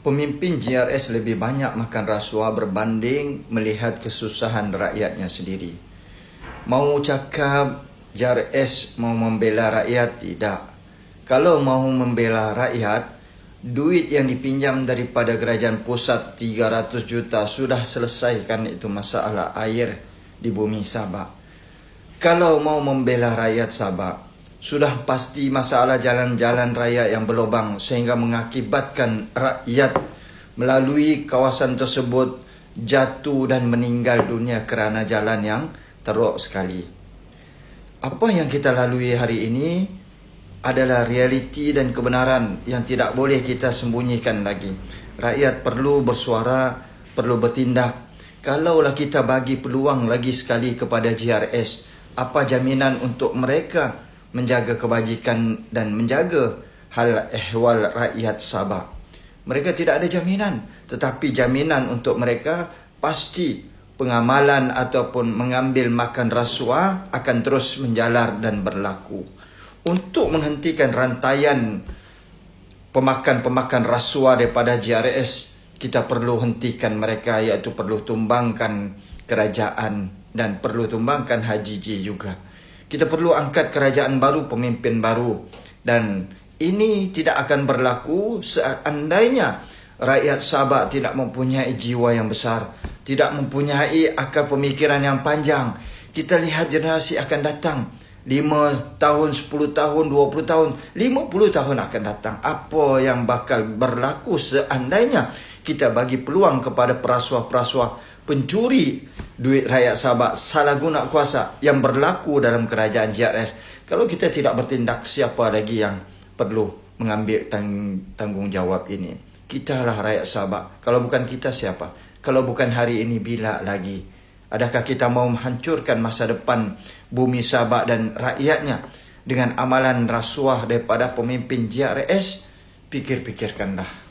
Pemimpin JRS lebih banyak makan rasuah berbanding melihat kesusahan rakyatnya sendiri. Mau cakap JRS mau membela rakyat? Tidak. Kalau mau membela rakyat, duit yang dipinjam daripada kerajaan pusat 300 juta sudah selesaikan itu masalah air di bumi Sabak. Kalau mau membela rakyat Sabak, sudah pasti masalah jalan-jalan raya yang berlubang sehingga mengakibatkan rakyat melalui kawasan tersebut jatuh dan meninggal dunia kerana jalan yang teruk sekali. Apa yang kita lalui hari ini adalah realiti dan kebenaran yang tidak boleh kita sembunyikan lagi. Rakyat perlu bersuara, perlu bertindak. Kalaulah kita bagi peluang lagi sekali kepada JRS, apa jaminan untuk mereka menjaga kebajikan dan menjaga hal ehwal rakyat Sabak? Mereka tidak ada jaminan, tetapi jaminan untuk mereka pasti pengamalan ataupun mengambil makan rasuah akan terus menjalar dan berlaku. Untuk menghentikan rantaian pemakan rasuah daripada JRS, kita perlu hentikan mereka, iaitu perlu tumbangkan kerajaan dan perlu tumbangkan Haji J juga. Kita perlu angkat kerajaan baru, pemimpin baru, dan ini tidak akan berlaku seandainya rakyat Sabak tidak mempunyai jiwa yang besar, tidak mempunyai akal pemikiran yang panjang. Kita lihat generasi akan datang 5 tahun, 10 tahun, 20 tahun, 50 tahun akan datang. Apa yang bakal berlaku seandainya kita bagi peluang kepada perasuah-perasuah pencuri duit rakyat Sabak, salah guna kuasa yang berlaku dalam kerajaan JRS. Kalau kita tidak bertindak, siapa lagi yang perlu mengambil tanggungjawab ini? Kita lah rakyat Sabak. Kalau bukan kita, siapa? Kalau bukan hari ini, bila lagi? Adakah kita mau menghancurkan masa depan bumi Sabak dan rakyatnya dengan amalan rasuah daripada pemimpin JRS? Pikir-pikirkanlah.